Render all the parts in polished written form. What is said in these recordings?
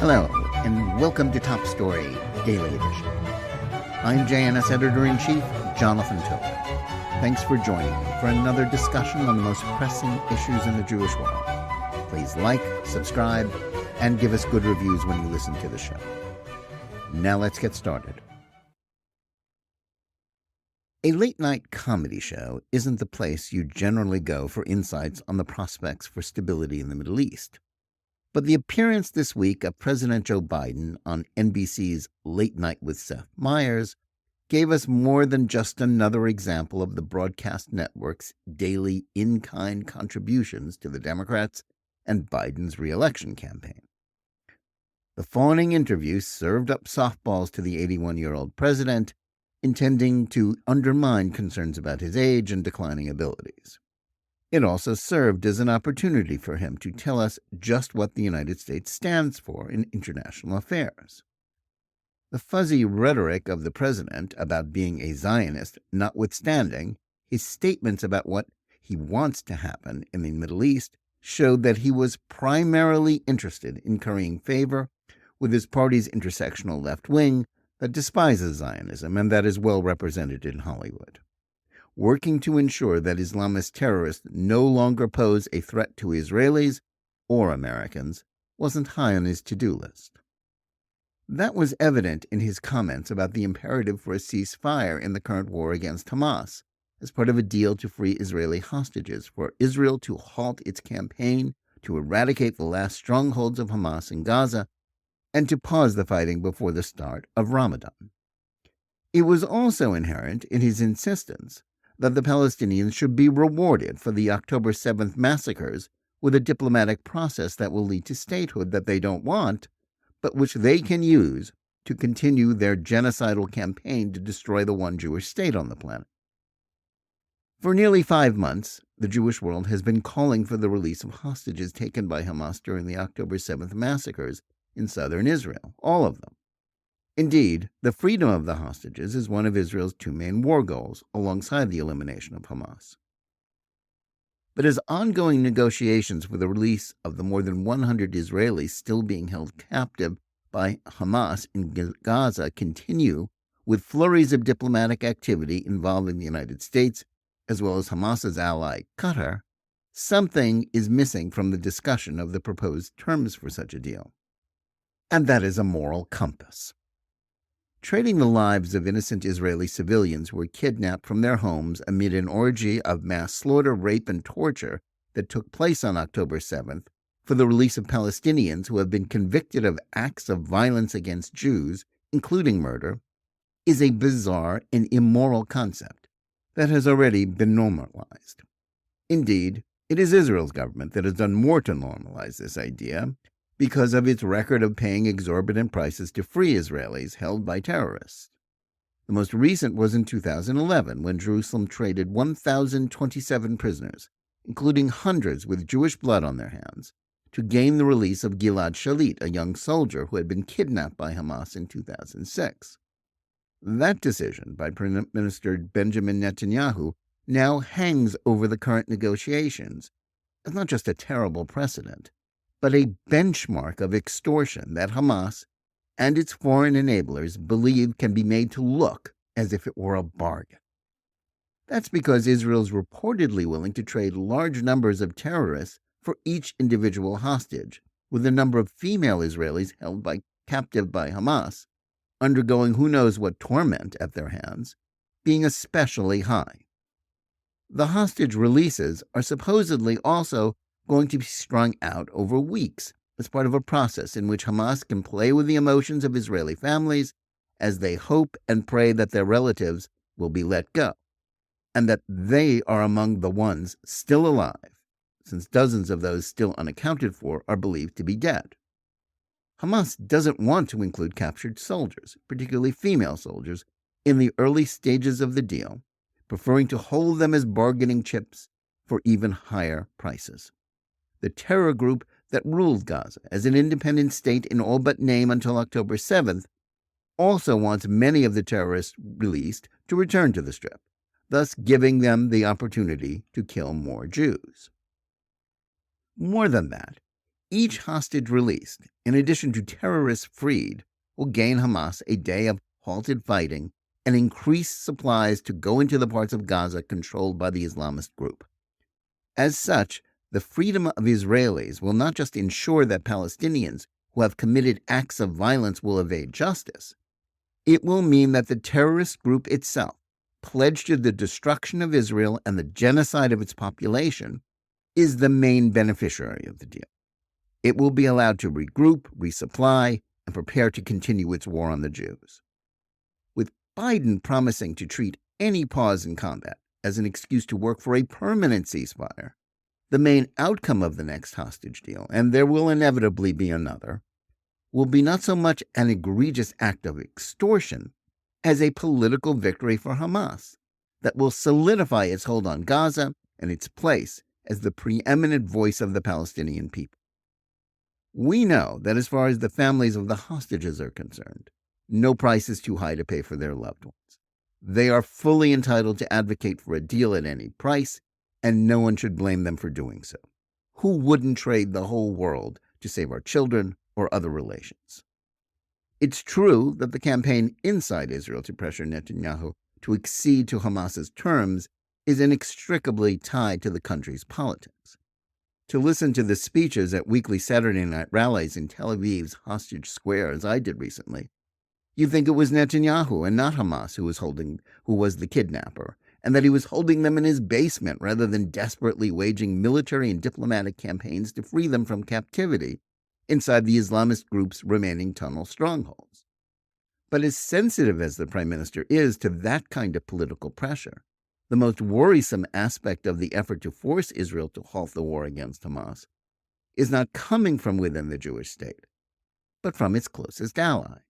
Hello, and welcome to Top Story Daily Edition. I'm JNS Editor-in-Chief, Jonathan Tobin. Thanks for joining me for another discussion on the most pressing issues in the Jewish world. Please like, subscribe, and give us good reviews when you listen to the show. Now let's get started. A late-night comedy show isn't the place you generally go for insights on the prospects for stability in the Middle East. But the appearance this week of President Joe Biden on NBC's Late Night with Seth Meyers gave us more than just another example of the broadcast network's daily in-kind contributions to the Democrats and Biden's re-election campaign. The fawning interview served up softballs to the 81-year-old president, intending to undermine concerns about his age and declining abilities. It also served as an opportunity for him to tell us just what the United States stands for in international affairs. The fuzzy rhetoric of the president about being a Zionist notwithstanding, his statements about what he wants to happen in the Middle East showed that he was primarily interested in currying favor with his party's intersectional left wing that despises Zionism and that is well represented in Hollywood. Working to ensure that Islamist terrorists no longer pose a threat to Israelis or Americans wasn't high on his to-do list. That was evident in his comments about the imperative for a ceasefire in the current war against Hamas, as part of a deal to free Israeli hostages, for Israel to halt its campaign to eradicate the last strongholds of Hamas in Gaza, and to pause the fighting before the start of Ramadan. It was also inherent in his insistence that the Palestinians should be rewarded for the October 7th massacres with a diplomatic process that will lead to statehood that they don't want, but which they can use to continue their genocidal campaign to destroy the one Jewish state on the planet. For nearly 5 months, the Jewish world has been calling for the release of hostages taken by Hamas during the October 7th massacres in southern Israel, all of them. Indeed, the freedom of the hostages is one of Israel's 2 main war goals, alongside the elimination of Hamas. But as ongoing negotiations for the release of the more than 100 Israelis still being held captive by Hamas in Gaza continue, with flurries of diplomatic activity involving the United States, as well as Hamas's ally, Qatar, something is missing from the discussion of the proposed terms for such a deal. And that is a moral compass. Trading the lives of innocent Israeli civilians who were kidnapped from their homes amid an orgy of mass slaughter, rape, and torture that took place on October 7th for the release of Palestinians who have been convicted of acts of violence against Jews, including murder, is a bizarre and immoral concept that has already been normalized. Indeed, it is Israel's government that has done more to normalize this idea, because of its record of paying exorbitant prices to free Israelis held by terrorists. The most recent was in 2011, when Jerusalem traded 1,027 prisoners, including hundreds with Jewish blood on their hands, to gain the release of Gilad Shalit, a young soldier who had been kidnapped by Hamas in 2006. That decision by Prime Minister Benjamin Netanyahu now hangs over the current negotiations as not just a terrible precedent, but a benchmark of extortion that Hamas and its foreign enablers believe can be made to look as if it were a bargain. That's because Israel is reportedly willing to trade large numbers of terrorists for each individual hostage, with the number of female Israelis held captive by Hamas, undergoing who knows what torment at their hands, being especially high. The hostage releases are supposedly also going to be strung out over weeks as part of a process in which Hamas can play with the emotions of Israeli families as they hope and pray that their relatives will be let go, and that they are among the ones still alive, since dozens of those still unaccounted for are believed to be dead. Hamas doesn't want to include captured soldiers, particularly female soldiers, in the early stages of the deal, preferring to hold them as bargaining chips for even higher prices. The terror group that ruled Gaza as an independent state in all but name until October 7th also wants many of the terrorists released to return to the Strip, thus giving them the opportunity to kill more Jews. More than that, Each hostage released, in addition to terrorists freed, will gain Hamas a day of halted fighting and increased supplies to go into the parts of Gaza controlled by the Islamist group. As such, the freedom of Israelis will not just ensure that Palestinians who have committed acts of violence will evade justice. It will mean that the terrorist group itself, pledged to the destruction of Israel and the genocide of its population, is the main beneficiary of the deal. It will be allowed to regroup, resupply, and prepare to continue its war on the Jews. With Biden promising to treat any pause in combat as an excuse to work for a permanent ceasefire, the main outcome of the next hostage deal, and there will inevitably be another, will be not so much an egregious act of extortion as a political victory for Hamas that will solidify its hold on Gaza and its place as the preeminent voice of the Palestinian people. We know that as far as the families of the hostages are concerned, no price is too high to pay for their loved ones. They are fully entitled to advocate for a deal at any price, and no one should blame them for doing so. Who wouldn't trade the whole world to save our children or other relations? It's true that the campaign inside Israel to pressure Netanyahu to accede to Hamas's terms is inextricably tied to the country's politics. To listen to the speeches at weekly Saturday night rallies in Tel Aviv's hostage square, as I did recently, you think it was Netanyahu and not Hamas who was the kidnapper, and that he was holding them in his basement rather than desperately waging military and diplomatic campaigns to free them from captivity inside the Islamist group's remaining tunnel strongholds. But as sensitive as the Prime Minister is to that kind of political pressure, the most worrisome aspect of the effort to force Israel to halt the war against Hamas is not coming from within the Jewish state, but from its closest ally.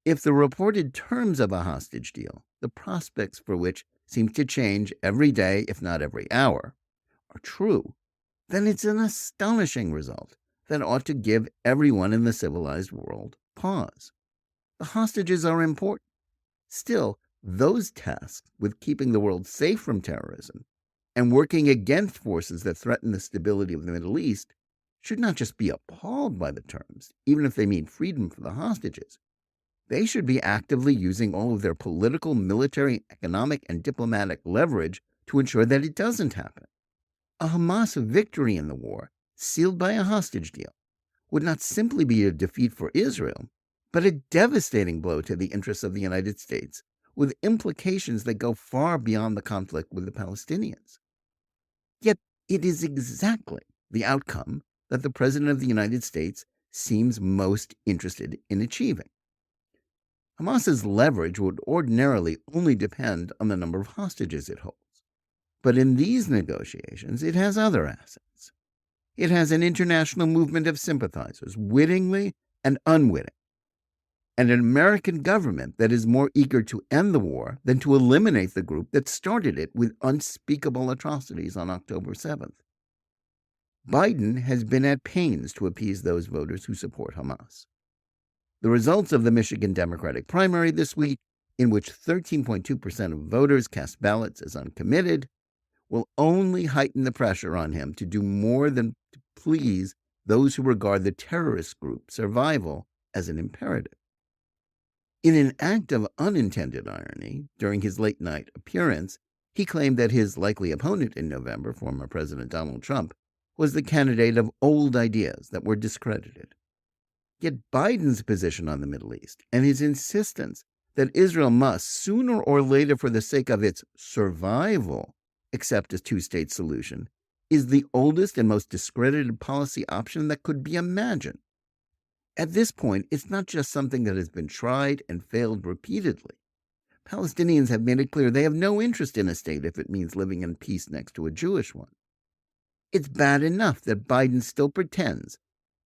If the reported terms of a hostage deal, the prospects for which seem to change every day, if not every hour, are true, then it's an astonishing result that ought to give everyone in the civilized world pause. The hostages are important. Still, those tasked with keeping the world safe from terrorism and working against forces that threaten the stability of the Middle East should not just be appalled by the terms, even if they mean freedom for the hostages. They should be actively using all of their political, military, economic, and diplomatic leverage to ensure that it doesn't happen. A Hamas victory in the war, sealed by a hostage deal, would not simply be a defeat for Israel, but a devastating blow to the interests of the United States, with implications that go far beyond the conflict with the Palestinians. Yet it is exactly the outcome that the President of the United States seems most interested in achieving. Hamas's leverage would ordinarily only depend on the number of hostages it holds. But in these negotiations, it has other assets. It has an international movement of sympathizers, wittingly and unwitting, and an American government that is more eager to end the war than to eliminate the group that started it with unspeakable atrocities on October 7th. Biden has been at pains to appease those voters who support Hamas. The results of the Michigan Democratic primary this week, in which 13.2% of voters cast ballots as uncommitted, will only heighten the pressure on him to do more than to please those who regard the terrorist group survival as an imperative. In an act of unintended irony, during his late-night appearance, he claimed that his likely opponent in November, former President Donald Trump, was the candidate of old ideas that were discredited. Yet Biden's position on the Middle East and his insistence that Israel must, sooner or later for the sake of its survival, accept a two-state solution is the oldest and most discredited policy option that could be imagined. At this point, it's not just something that has been tried and failed repeatedly. Palestinians have made it clear they have no interest in a state if it means living in peace next to a Jewish one. It's bad enough that Biden still pretends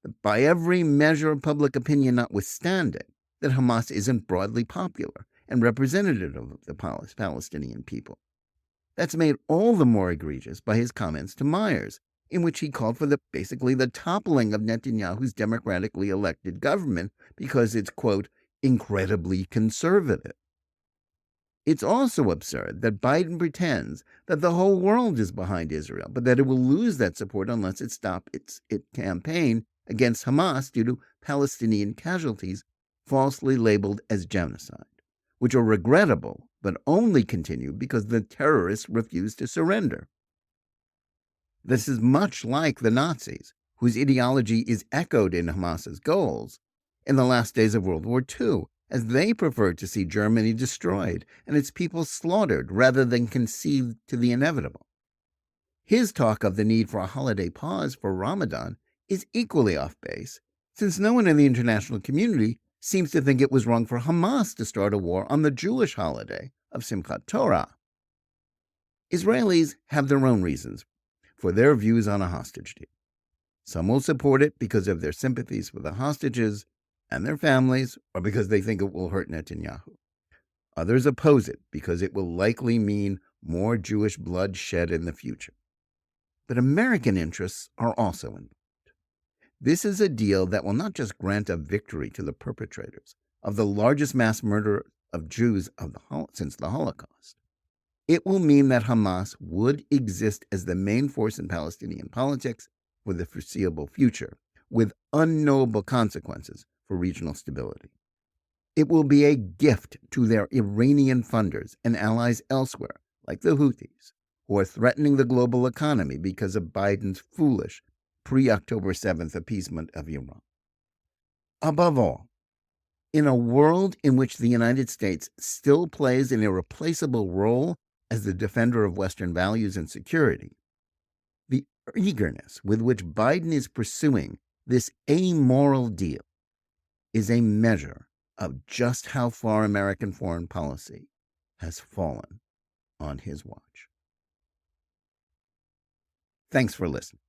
that by every measure of public opinion notwithstanding, that Hamas isn't broadly popular and representative of the Palestinian people. That's made all the more egregious by his comments to Meyers, in which he called for basically the toppling of Netanyahu's democratically elected government because it's, quote, incredibly conservative. It's also absurd that Biden pretends that the whole world is behind Israel, but that it will lose that support unless it stops its campaign against Hamas due to Palestinian casualties falsely labeled as genocide, which are regrettable but only continue because the terrorists refuse to surrender. This is much like the Nazis, whose ideology is echoed in Hamas's goals in the last days of World War II, as they preferred to see Germany destroyed and its people slaughtered rather than concede to the inevitable. His talk of the need for a holiday pause for Ramadan is equally off base, since no one in the international community seems to think it was wrong for Hamas to start a war on the Jewish holiday of Simchat Torah. Israelis have their own reasons for their views on a hostage deal. Some will support it because of their sympathies for the hostages and their families, or because they think it will hurt Netanyahu. Others oppose it because it will likely mean more Jewish blood shed in the future. But American interests are also involved. This is a deal that will not just grant a victory to the perpetrators of the largest mass murder of Jews since the Holocaust. It will mean that Hamas would exist as the main force in Palestinian politics for the foreseeable future, with unknowable consequences for regional stability. It will be a gift to their Iranian funders and allies elsewhere, like the Houthis, who are threatening the global economy because of Biden's foolish pre-October 7th appeasement of Iran. Above all, in a world in which the United States still plays an irreplaceable role as the defender of Western values and security, the eagerness with which Biden is pursuing this amoral deal is a measure of just how far American foreign policy has fallen on his watch. Thanks for listening.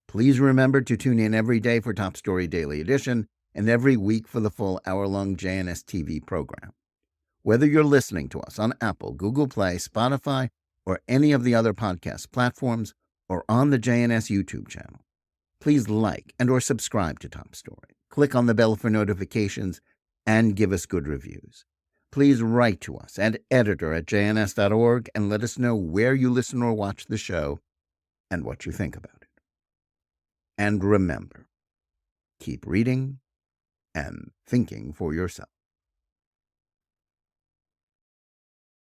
Please remember to tune in every day for Top Story Daily Edition and every week for the full hour-long JNS TV program. Whether you're listening to us on Apple, Google Play, Spotify, or any of the other podcast platforms, or on the JNS YouTube channel, please like and or subscribe to Top Story. Click on the bell for notifications and give us good reviews. Please write to us at editor@jns.org and let us know where you listen or watch the show and what you think about it. And remember, keep reading and thinking for yourself.